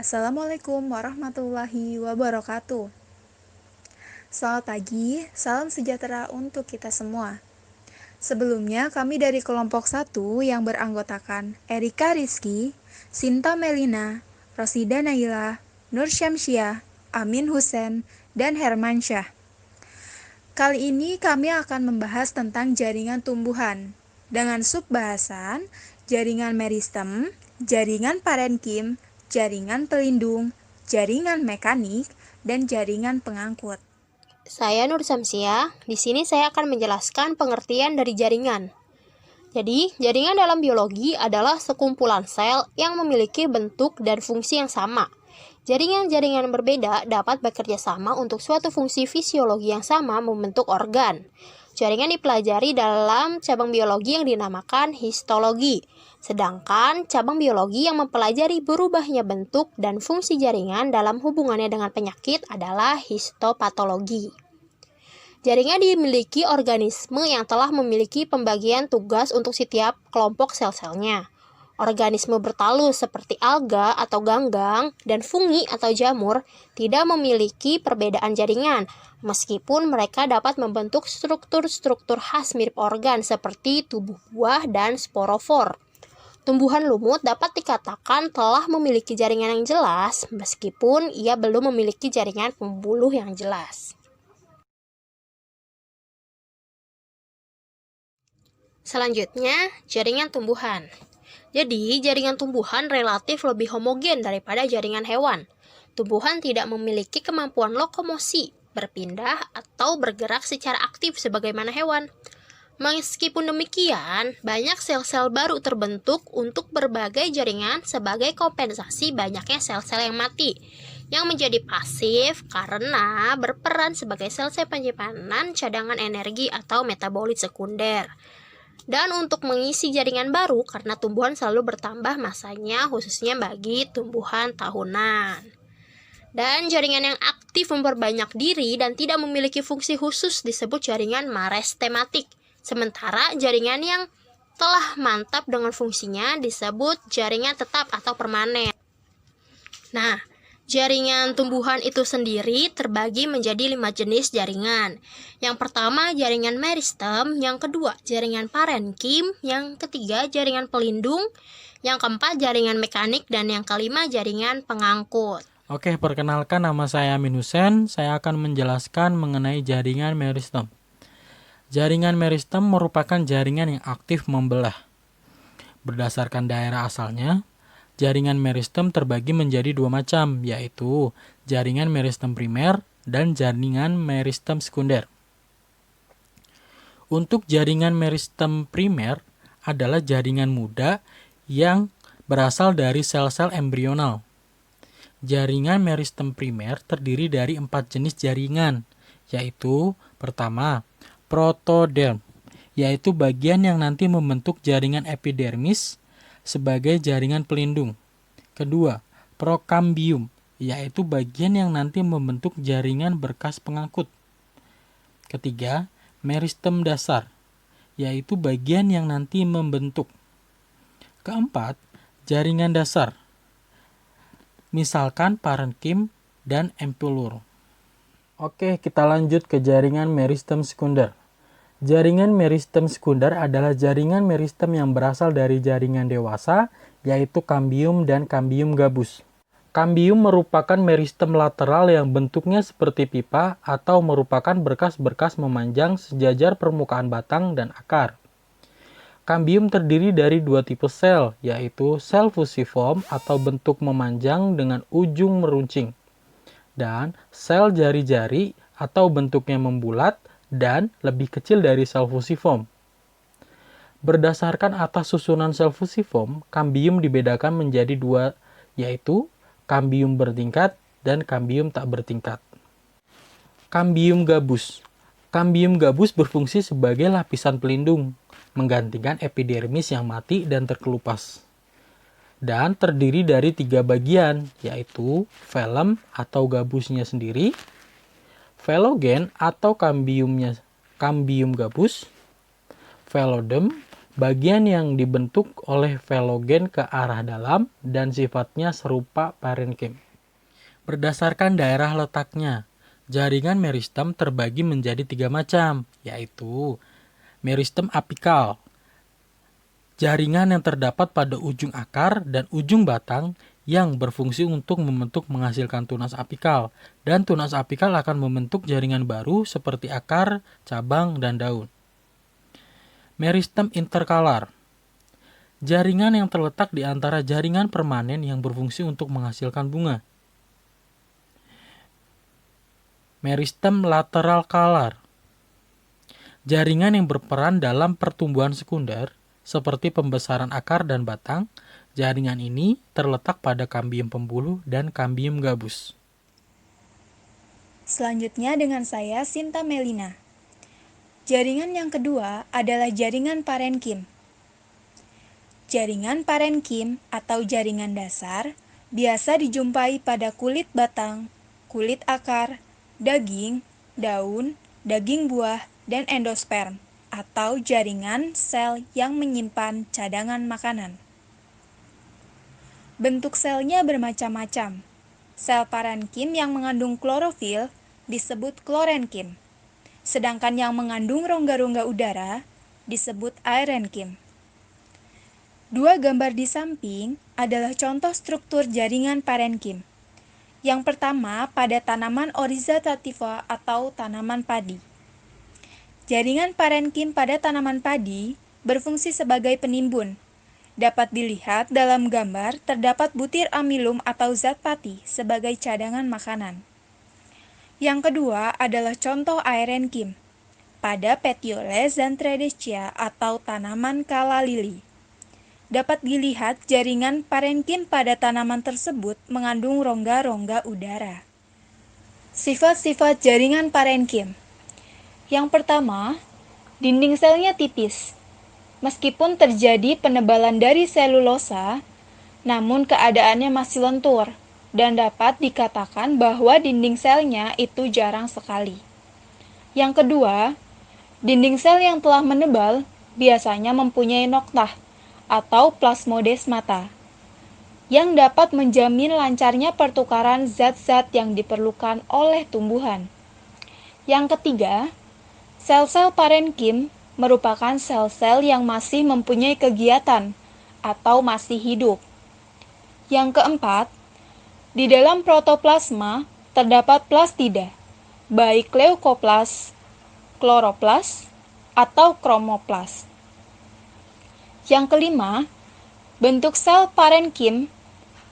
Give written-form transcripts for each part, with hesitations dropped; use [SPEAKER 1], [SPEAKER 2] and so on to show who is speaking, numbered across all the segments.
[SPEAKER 1] Assalamualaikum warahmatullahi wabarakatuh. Selamat pagi, salam sejahtera untuk kita semua. Sebelumnya kami dari kelompok 1 yang beranggotakan Erika Rizky, Sinta Melina, Rosida Naila, Nur Syamsiah, Amin Husen, dan Hermansyah. Kali ini kami akan membahas tentang jaringan tumbuhan dengan subbahasan jaringan meristem, jaringan parenkim, jaringan pelindung, jaringan mekanik, dan jaringan pengangkut.
[SPEAKER 2] Saya Nur Syamsiah. Di sini saya akan menjelaskan pengertian dari jaringan. Jadi, jaringan dalam biologi adalah sekumpulan sel yang memiliki bentuk dan fungsi yang sama. Jaringan-jaringan berbeda dapat bekerja sama untuk suatu fungsi fisiologi yang sama membentuk organ. Jaringan dipelajari dalam cabang biologi yang dinamakan histologi. Sedangkan cabang biologi yang mempelajari berubahnya bentuk dan fungsi jaringan dalam hubungannya dengan penyakit adalah histopatologi. Jaringan dimiliki organisme yang telah memiliki pembagian tugas untuk setiap kelompok sel-selnya. Organisme bertalus seperti alga atau ganggang dan fungi atau jamur tidak memiliki perbedaan jaringan, meskipun mereka dapat membentuk struktur-struktur khas mirip organ seperti tubuh buah dan sporofor. Tumbuhan lumut dapat dikatakan telah memiliki jaringan yang jelas, meskipun ia belum memiliki jaringan pembuluh yang jelas. Selanjutnya, jaringan tumbuhan. Jadi, jaringan tumbuhan relatif lebih homogen daripada jaringan hewan. Tumbuhan tidak memiliki kemampuan lokomosi, berpindah, atau bergerak secara aktif sebagaimana hewan. Meskipun demikian, banyak sel-sel baru terbentuk untuk berbagai jaringan sebagai kompensasi banyaknya sel-sel yang mati, yang menjadi pasif karena berperan sebagai sel-sel penyimpanan cadangan energi atau metabolit sekunder. Dan untuk mengisi jaringan baru karena tumbuhan selalu bertambah masanya khususnya bagi tumbuhan tahunan. Dan jaringan yang aktif memperbanyak diri dan tidak memiliki fungsi khusus disebut jaringan meristematik. Sementara jaringan yang telah mantap dengan fungsinya disebut jaringan tetap atau permanen. Nah, jaringan tumbuhan itu sendiri terbagi menjadi 5 jenis jaringan. Yang pertama jaringan meristem, yang kedua jaringan parenkim, yang ketiga jaringan pelindung, yang keempat jaringan mekanik, dan yang kelima jaringan pengangkut.
[SPEAKER 3] Oke, perkenalkan nama saya Amin Husen. Saya akan menjelaskan mengenai jaringan meristem. Jaringan meristem merupakan jaringan yang aktif membelah. Berdasarkan daerah asalnya, jaringan meristem terbagi menjadi 2 macam, yaitu jaringan meristem primer dan jaringan meristem sekunder. Untuk jaringan meristem primer adalah jaringan muda yang berasal dari sel-sel embrional. Jaringan meristem primer terdiri dari 4 jenis jaringan, yaitu pertama, protoderm, yaitu bagian yang nanti membentuk jaringan epidermis sebagai jaringan pelindung. Kedua, prokambium, yaitu bagian yang nanti membentuk jaringan berkas pengangkut. Ketiga, meristem dasar, yaitu bagian yang nanti membentuk. Keempat, jaringan dasar, misalkan parenkim dan empulur. Oke, kita lanjut ke jaringan meristem sekunder. Jaringan meristem sekunder adalah jaringan meristem yang berasal dari jaringan dewasa, yaitu kambium dan kambium gabus. Kambium merupakan meristem lateral yang bentuknya seperti pipa atau merupakan berkas-berkas memanjang sejajar permukaan batang dan akar. Kambium terdiri dari 2 tipe sel, yaitu sel fusiform atau bentuk memanjang dengan ujung meruncing, dan sel jari-jari atau bentuknya membulat dan lebih kecil dari sel fusiform. Berdasarkan atas susunan sel fusiform, kambium dibedakan menjadi 2, yaitu kambium bertingkat dan kambium tak bertingkat. Kambium gabus. Kambium gabus berfungsi sebagai lapisan pelindung, menggantikan epidermis yang mati dan terkelupas. Dan terdiri dari 3 bagian, yaitu velum atau gabusnya sendiri, velogen atau kambium gabus, velodem, bagian yang dibentuk oleh velogen ke arah dalam dan sifatnya serupa parenkim. Berdasarkan daerah letaknya, jaringan meristem terbagi menjadi 3 macam, yaitu meristem apikal, jaringan yang terdapat pada ujung akar dan ujung batang yang berfungsi untuk membentuk menghasilkan tunas apikal, dan tunas apikal akan membentuk jaringan baru seperti akar, cabang, dan daun. Meristem interkalar, jaringan yang terletak di antara jaringan permanen yang berfungsi untuk menghasilkan bunga. Meristem lateral kalar, jaringan yang berperan dalam pertumbuhan sekunder seperti pembesaran akar dan batang. Jaringan ini terletak pada kambium pembuluh dan kambium gabus.
[SPEAKER 1] Selanjutnya dengan saya, Sinta Melina. Jaringan yang kedua adalah jaringan parenkim. Jaringan parenkim atau jaringan dasar biasa dijumpai pada kulit batang, kulit akar, daging, daun, daging buah, dan endosperm atau jaringan sel yang menyimpan cadangan makanan. Bentuk selnya bermacam-macam. Sel parenkim yang mengandung klorofil disebut klorenkim, sedangkan yang mengandung rongga-rongga udara disebut aerenkim. Dua gambar di samping adalah contoh struktur jaringan parenkim. Yang pertama pada tanaman Oryza sativa atau tanaman padi. Jaringan parenkim pada tanaman padi berfungsi sebagai penimbun. Dapat dilihat dalam gambar terdapat butir amilum atau zat pati sebagai cadangan makanan. Yang kedua adalah contoh aerenkim pada Petioles xanthorrhoeacea atau tanaman kala lili. Dapat dilihat jaringan parenkim pada tanaman tersebut mengandung rongga-rongga udara. Sifat-sifat jaringan parenkim. Yang pertama, dinding selnya tipis. Meskipun terjadi penebalan dari selulosa, namun keadaannya masih lentur dan dapat dikatakan bahwa dinding selnya itu jarang sekali. Yang kedua, dinding sel yang telah menebal biasanya mempunyai noktah atau plasmodesmata yang dapat menjamin lancarnya pertukaran zat-zat yang diperlukan oleh tumbuhan. Yang ketiga, sel-sel parenkim merupakan sel-sel yang masih mempunyai kegiatan atau masih hidup. Yang keempat, di dalam protoplasma terdapat plastida, baik leukoplas, kloroplas, atau kromoplas. Yang kelima, bentuk sel parenkim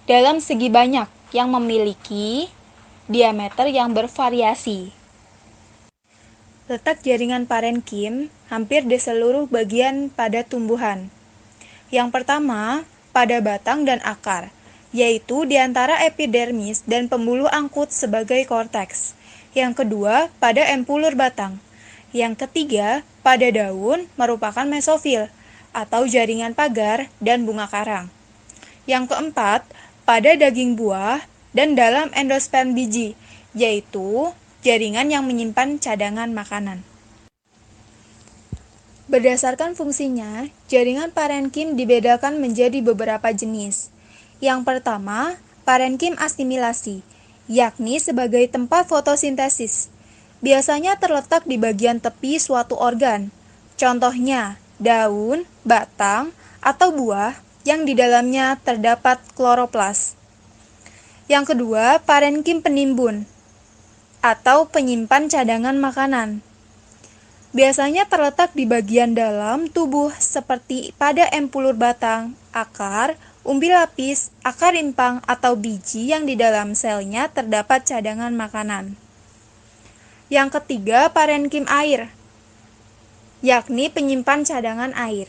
[SPEAKER 1] dalam segi banyak yang memiliki diameter yang bervariasi. Letak jaringan parenkim hampir di seluruh bagian pada tumbuhan. Yang pertama, pada batang dan akar, yaitu di antara epidermis dan pembuluh angkut sebagai korteks. Yang kedua, pada empulur batang. Yang ketiga, pada daun merupakan mesofil atau jaringan pagar dan bunga karang. Yang keempat, pada daging buah dan dalam endosperm biji, yaitu jaringan yang menyimpan cadangan makanan. Berdasarkan fungsinya, jaringan parenkim dibedakan menjadi beberapa jenis. Yang pertama, parenkim asimilasi, yakni sebagai tempat fotosintesis. Biasanya terletak di bagian tepi suatu organ. Contohnya, daun, batang, atau buah yang di dalamnya terdapat kloroplas. Yang kedua, parenkim penimbun atau penyimpan cadangan makanan. Biasanya terletak di bagian dalam tubuh seperti pada empulur batang, akar, umbi lapis, akar rimpang, atau biji yang di dalam selnya terdapat cadangan makanan. Yang ketiga, parenkim air, yakni penyimpan cadangan air.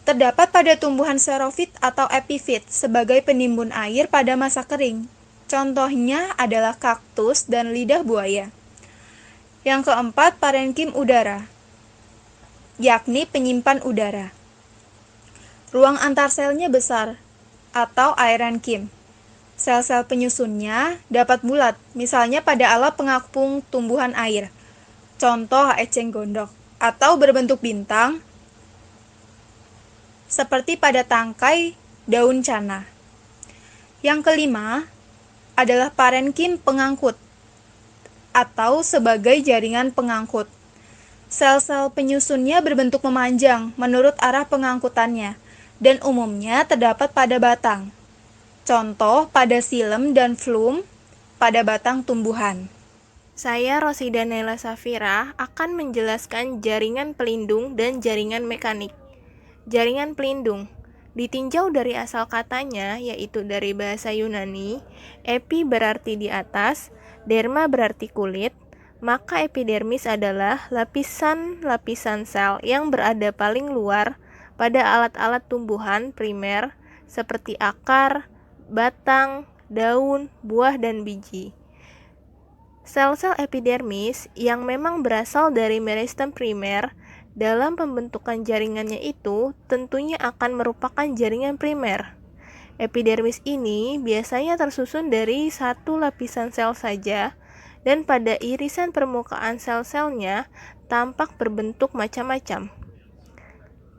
[SPEAKER 1] Terdapat pada tumbuhan xerofit atau epifit sebagai penimbun air pada masa kering. Contohnya adalah kaktus dan lidah buaya. Yang keempat, parenkim udara, yakni penyimpan udara. Ruang antar selnya besar atau aerenkim. Sel-sel penyusunnya dapat bulat, misalnya pada alat pengapung tumbuhan air. Contoh eceng gondok, atau berbentuk bintang seperti pada tangkai daun cana. Yang kelima adalah parenkim pengangkut atau sebagai jaringan pengangkut. Sel-sel penyusunnya berbentuk memanjang menurut arah pengangkutannya dan umumnya terdapat pada batang. Contoh pada xilem dan phloem pada batang tumbuhan.
[SPEAKER 4] Saya Rosida Nela Safira akan menjelaskan jaringan pelindung dan jaringan mekanik. Jaringan pelindung ditinjau dari asal katanya, yaitu dari bahasa Yunani. Epi berarti di atas, derma berarti kulit, maka epidermis adalah lapisan-lapisan sel yang berada paling luar pada alat-alat tumbuhan primer seperti akar, batang, daun, buah, dan biji. Sel-sel epidermis yang memang berasal dari meristem primer dalam pembentukan jaringannya itu tentunya akan merupakan jaringan primer. Epidermis ini biasanya tersusun dari satu lapisan sel saja dan pada irisan permukaan sel-selnya tampak berbentuk macam-macam.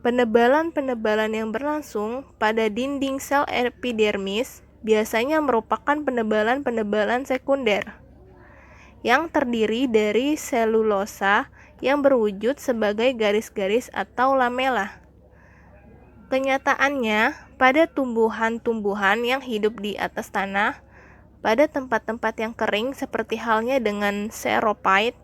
[SPEAKER 4] Penebalan-penebalan yang berlangsung pada dinding sel epidermis biasanya merupakan penebalan-penebalan sekunder yang terdiri dari selulosa yang berwujud sebagai garis-garis atau lamela. Kenyataannya, pada tumbuhan-tumbuhan yang hidup di atas tanah, pada tempat-tempat yang kering seperti halnya dengan xerophyte,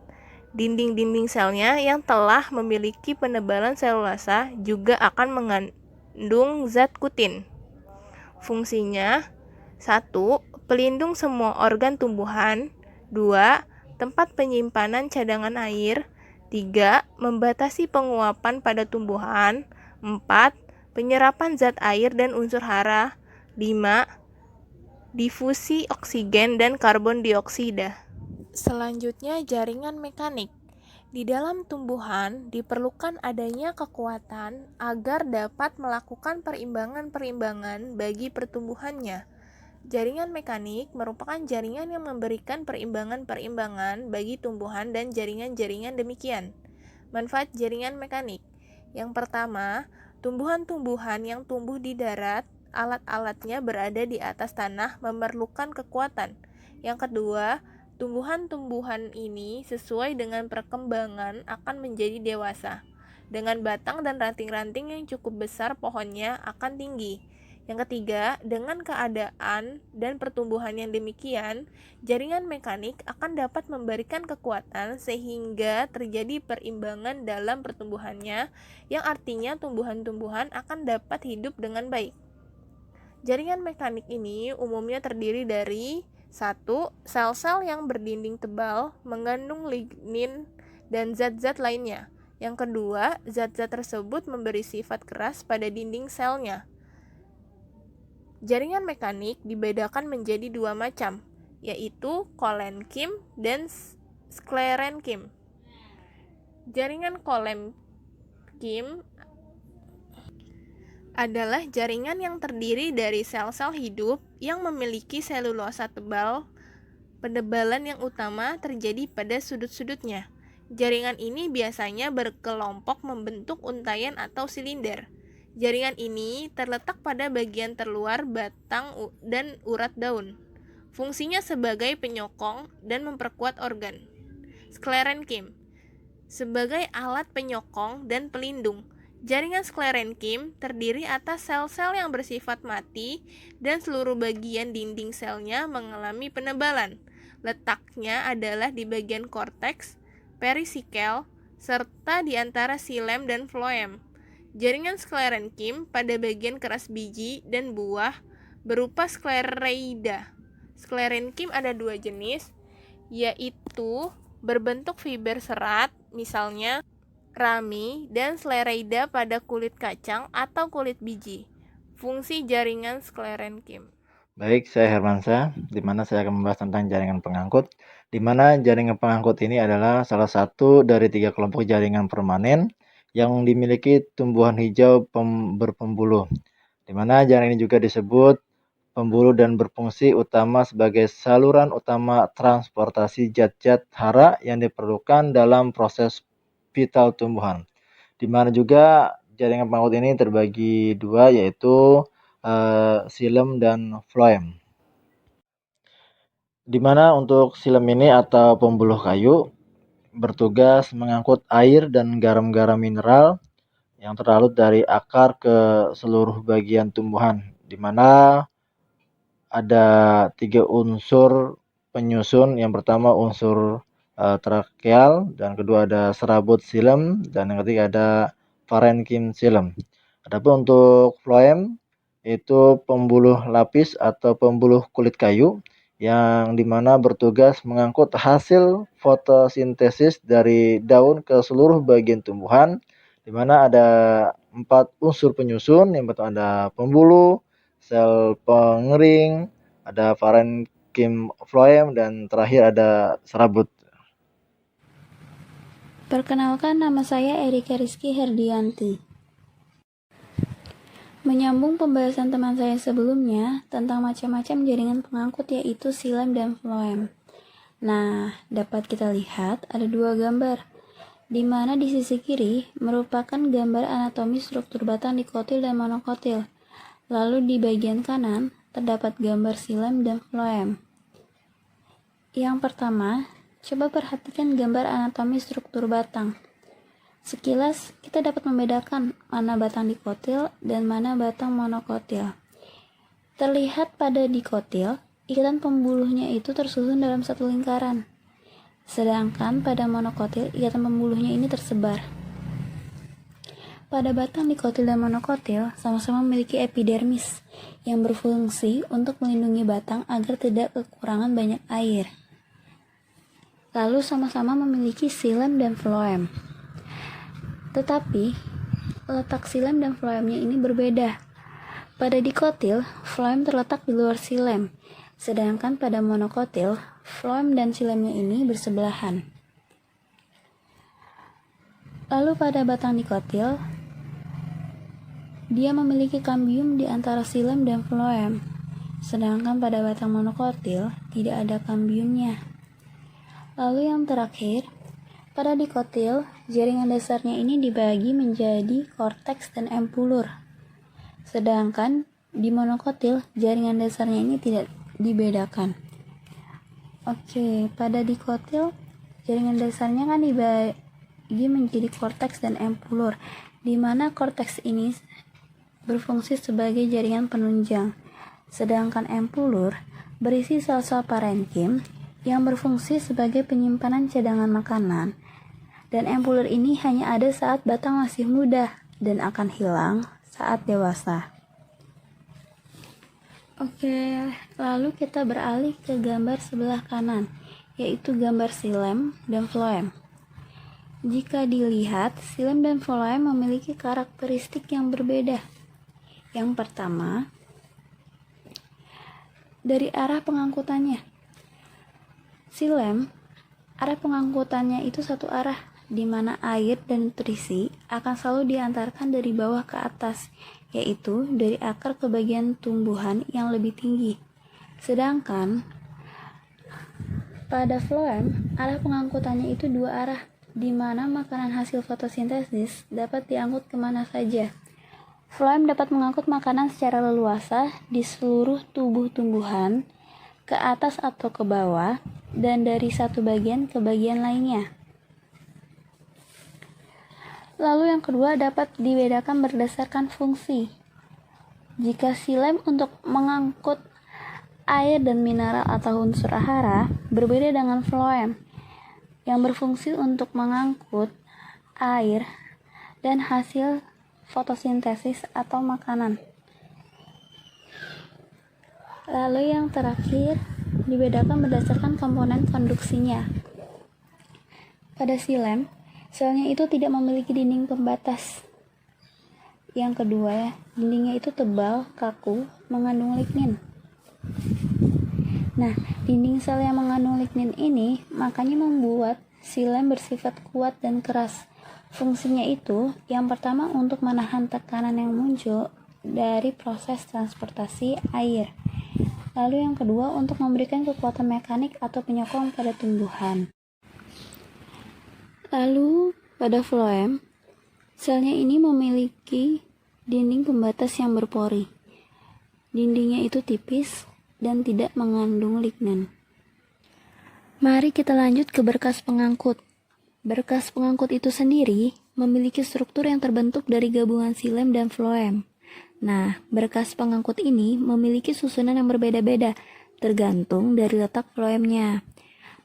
[SPEAKER 4] dinding-dinding selnya yang telah memiliki penebalan selulosa juga akan mengandung zat kutin. Fungsinya: 1. Pelindung semua organ tumbuhan. 2. Tempat penyimpanan cadangan air. 3. Membatasi penguapan pada tumbuhan. 4. Penyerapan zat air dan unsur hara. 5. Difusi oksigen dan karbon dioksida. Selanjutnya, jaringan mekanik. Di dalam tumbuhan diperlukan adanya kekuatan agar dapat melakukan perimbangan-perimbangan bagi pertumbuhannya. Jaringan mekanik merupakan jaringan yang memberikan perimbangan-perimbangan bagi tumbuhan dan jaringan-jaringan demikian. Manfaat jaringan mekanik. Yang pertama, tumbuhan-tumbuhan yang tumbuh di darat, alat-alatnya berada di atas tanah memerlukan kekuatan. Yang kedua, tumbuhan-tumbuhan ini sesuai dengan perkembangan akan menjadi dewasa. Dengan batang dan ranting-ranting yang cukup besar, pohonnya akan tinggi. Yang ketiga, dengan keadaan dan pertumbuhan yang demikian, jaringan mekanik akan dapat memberikan kekuatan sehingga terjadi perimbangan dalam pertumbuhannya, yang artinya tumbuhan-tumbuhan akan dapat hidup dengan baik. Jaringan mekanik ini umumnya terdiri dari 1. Sel-sel yang berdinding tebal mengandung lignin dan zat-zat lainnya. Yang kedua, zat-zat tersebut memberi sifat keras pada dinding selnya. Jaringan mekanik dibedakan menjadi dua macam, yaitu kolenkim dan sklerenkim. Jaringan kolenkim adalah jaringan yang terdiri dari sel-sel hidup yang memiliki selulosa tebal. Penebalan yang utama terjadi pada sudut-sudutnya. Jaringan ini biasanya berkelompok membentuk untaian atau silinder. Jaringan ini terletak pada bagian terluar batang dan urat daun. Fungsinya sebagai penyokong dan memperkuat organ. Sklerenkim sebagai alat penyokong dan pelindung. Jaringan sklerenkim terdiri atas sel-sel yang bersifat mati dan seluruh bagian dinding selnya mengalami penebalan. Letaknya adalah di bagian korteks, perisikel, serta di antara xilem dan phloem. Jaringan sklerenkim pada bagian keras biji dan buah berupa sklereida. Sklerenkim ada dua jenis, yaitu berbentuk fiber serat, misalnya rami, dan sklereida pada kulit kacang atau kulit biji. Fungsi jaringan sklerenkim.
[SPEAKER 5] Baik, saya Hermansyah, di mana saya akan membahas tentang jaringan pengangkut, di mana jaringan pengangkut ini adalah salah satu dari 3 kelompok jaringan permanen yang dimiliki tumbuhan hijau berpembuluh, di mana jaringan ini juga disebut pembuluh dan berfungsi utama sebagai saluran utama transportasi zat-zat hara yang diperlukan dalam proses vital tumbuhan, di mana juga jaringan pengangkut ini terbagi dua, yaitu xilem dan floem. Di mana untuk xilem ini atau pembuluh kayu bertugas mengangkut air dan garam-garam mineral yang terlarut dari akar ke seluruh bagian tumbuhan, di mana ada 3 unsur penyusun. Yang pertama unsur trakeal, dan kedua ada serabut xilem, dan yang ketiga ada parenkim xilem. Adapun untuk floem itu pembuluh lapis atau pembuluh kulit kayu yang dimana bertugas mengangkut hasil fotosintesis dari daun ke seluruh bagian tumbuhan, di mana ada 4 unsur penyusun. Yang pertama ada pembuluh, sel pengering, ada parenkim floem, dan terakhir ada serabut.
[SPEAKER 6] Perkenalkan, nama saya Erika Rizky Herdianti. Menyambung pembahasan teman saya sebelumnya tentang macam-macam jaringan pengangkut, yaitu xilem dan floem. Nah, dapat kita lihat ada 2 gambar, di mana di sisi kiri merupakan gambar anatomi struktur batang dikotil dan monokotil. Lalu di bagian kanan terdapat gambar xilem dan floem. Yang pertama, coba perhatikan gambar anatomi struktur batang. Sekilas kita dapat membedakan mana batang dikotil dan mana batang monokotil. Terlihat pada dikotil, ikatan pembuluhnya itu tersusun dalam satu lingkaran. Sedangkan pada monokotil, ikatan pembuluhnya ini tersebar. Pada batang dikotil dan monokotil sama-sama memiliki epidermis yang berfungsi untuk melindungi batang agar tidak kekurangan banyak air. Lalu sama-sama memiliki xilem dan floem. Tetapi letak xilem dan floemnya ini berbeda. Pada dikotil, floem terletak di luar xilem, sedangkan pada monokotil, floem dan xilemnya ini bersebelahan. Lalu pada batang dikotil, dia memiliki kambium di antara xilem dan floem, sedangkan pada batang monokotil tidak ada kambiumnya. Lalu yang terakhir, pada dikotil, jaringan dasarnya ini dibagi menjadi korteks dan empulur. Sedangkan di monokotil, jaringan dasarnya ini tidak dibedakan. Oke, pada dikotil, jaringan dasarnya kan dibagi menjadi korteks dan empulur, di mana korteks ini berfungsi sebagai jaringan penunjang. Sedangkan empulur berisi sel-sel parenkim yang berfungsi sebagai penyimpanan cadangan makanan, dan empulur ini hanya ada saat batang masih muda dan akan hilang saat dewasa. Oke, lalu kita beralih ke gambar sebelah kanan, yaitu gambar xilem dan floem. Jika dilihat, xilem dan floem memiliki karakteristik yang berbeda. Yang pertama, dari arah pengangkutannya. Xilem, arah pengangkutannya itu satu arah, di mana air dan nutrisi akan selalu diantarkan dari bawah ke atas, yaitu dari akar ke bagian tumbuhan yang lebih tinggi. Sedangkan pada floem, arah pengangkutannya itu 2 arah, di mana makanan hasil fotosintesis dapat diangkut kemana saja. Floem dapat mengangkut makanan secara leluasa di seluruh tubuh tumbuhan, ke atas atau ke bawah, dan dari satu bagian ke bagian lainnya. Lalu yang kedua dapat dibedakan berdasarkan fungsi. Jika xilem untuk mengangkut air dan mineral atau unsur hara, berbeda dengan floem yang berfungsi untuk mengangkut air dan hasil fotosintesis atau makanan. Lalu yang terakhir dibedakan berdasarkan komponen konduksinya. Pada xilem, selnya itu tidak memiliki dinding pembatas. Yang kedua, dindingnya itu tebal, kaku, mengandung lignin. Nah, dinding sel yang mengandung lignin ini makanya membuat xilem bersifat kuat dan keras. Fungsinya itu, yang pertama untuk menahan tekanan yang muncul dari proses transportasi air. Lalu yang kedua untuk memberikan kekuatan mekanik atau penyokong pada tumbuhan. Lalu pada floem, Selnya ini memiliki dinding pembatas yang berpori. Dindingnya itu tipis dan tidak mengandung lignan. Mari kita lanjut ke berkas pengangkut. Berkas pengangkut itu sendiri memiliki struktur yang terbentuk dari gabungan silem dan floem. Nah, berkas pengangkut ini memiliki susunan yang berbeda-beda, tergantung dari letak floemnya.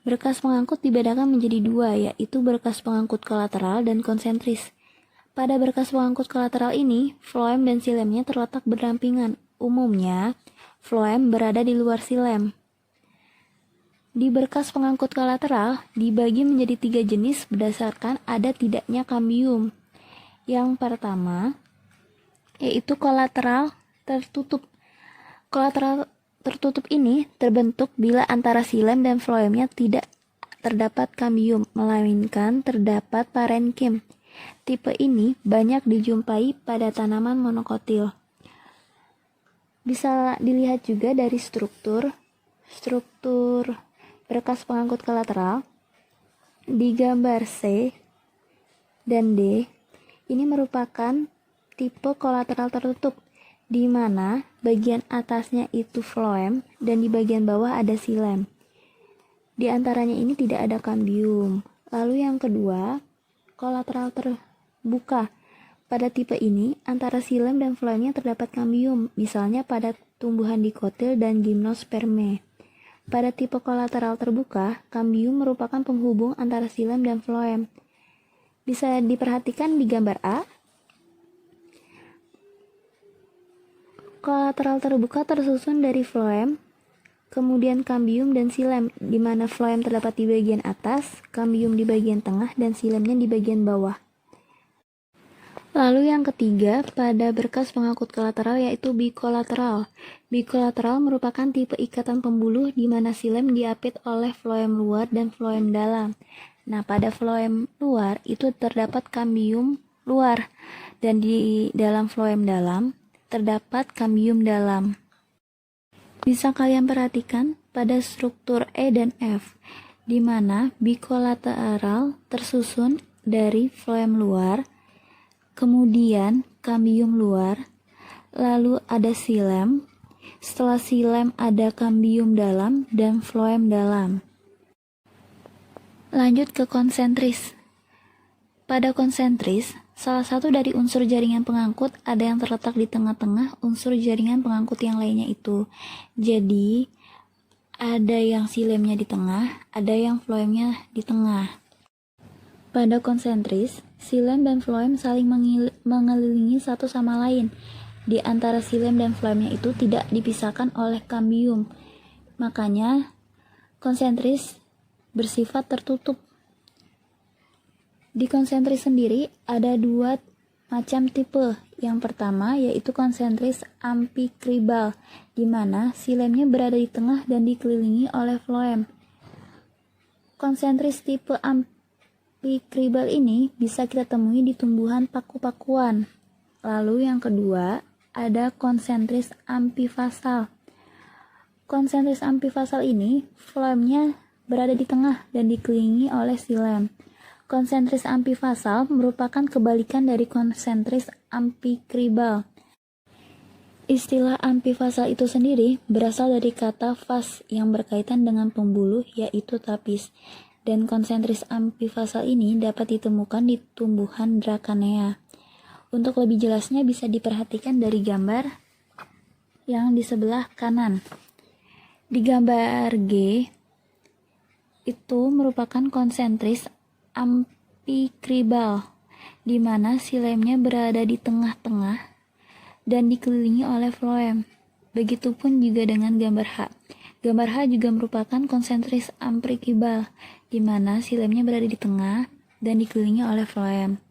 [SPEAKER 6] Berkas pengangkut dibedakan menjadi dua, yaitu berkas pengangkut kolateral dan konsentris. Pada berkas pengangkut kolateral ini, floem dan silemnya terletak berdampingan. Umumnya, floem berada di luar silem. Di berkas pengangkut kolateral dibagi menjadi 3 jenis berdasarkan ada tidaknya kambium. Yang pertama, yaitu kolateral tertutup. Kolateral tertutup ini terbentuk bila antara silem dan floemnya tidak terdapat kambium, melainkan terdapat parenkim. Tipe ini banyak dijumpai pada tanaman monokotil. Bisa dilihat juga dari struktur berkas pengangkut kolateral di gambar C dan D. Ini merupakan tipe kolateral tertutup, di mana bagian atasnya itu floem dan di bagian bawah ada silem. Di antaranya ini tidak ada kambium. Lalu yang kedua, kolateral terbuka. Pada tipe ini, antara silem dan floemnya terdapat kambium, misalnya pada tumbuhan dikotil dan gimnosperme. Pada tipe kolateral terbuka, kambium merupakan penghubung antara silem dan floem. Bisa diperhatikan di gambar A. Kolateral terbuka tersusun dari floem, kemudian kambium dan silem, di mana floem terdapat di bagian atas, kambium di bagian tengah, dan silemnya di bagian bawah. Lalu yang ketiga, pada berkas pengangkut kolateral yaitu bikolateral. Bikolateral merupakan tipe ikatan pembuluh di mana silem diapit oleh floem luar dan floem dalam. Nah, pada floem luar itu terdapat kambium luar dan di dalam floem dalam terdapat kambium dalam. Bisa kalian perhatikan pada struktur E dan F, di mana bikolateral tersusun dari floem luar, kemudian kambium luar, lalu ada silem, setelah silem ada kambium dalam dan floem dalam. Lanjut ke konsentris. Pada konsentris, salah satu dari unsur jaringan pengangkut ada yang terletak di tengah-tengah unsur jaringan pengangkut yang lainnya itu. Jadi, ada yang silemnya di tengah, ada yang floemnya di tengah. Pada konsentris, silem dan floem saling mengelilingi satu sama lain. Di antara silem dan floemnya itu tidak dipisahkan oleh kambium. Makanya, konsentris bersifat tertutup. Di konsentris sendiri ada 2 macam tipe. Yang pertama yaitu konsentris ampikribal, di mana silemnya berada di tengah dan dikelilingi oleh floem. Konsentris tipe ampikribal ini bisa kita temui di tumbuhan paku-pakuan. Lalu yang kedua, ada konsentris ampifasal. Konsentris ampifasal ini, floemnya berada di tengah dan dikelilingi oleh silem. Konsentris ampifasal merupakan kebalikan dari konsentris ampikribal. Istilah ampifasal itu sendiri berasal dari kata fas yang berkaitan dengan pembuluh, yaitu tapis. Dan konsentris ampifasal ini dapat ditemukan di tumbuhan Dracanea. Untuk lebih jelasnya bisa diperhatikan dari gambar yang di sebelah kanan. Di gambar G, itu merupakan konsentris ampikribal, di mana silemnya berada di tengah-tengah dan dikelilingi oleh floem. Begitupun juga dengan gambar H. Gambar H juga merupakan konsentris ampikribal, di mana silemnya berada di tengah dan dikelilingi oleh floem.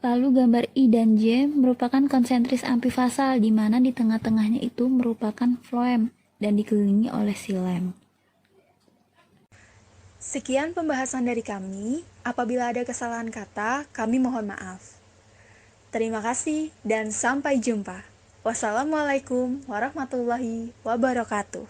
[SPEAKER 6] Lalu gambar I dan J merupakan konsentris ampifasal, di mana di tengah-tengahnya itu merupakan floem dan dikelilingi oleh silem.
[SPEAKER 1] Sekian pembahasan dari kami. Apabila ada kesalahan kata, kami mohon maaf. Terima kasih dan sampai jumpa. Wassalamualaikum warahmatullahi wabarakatuh.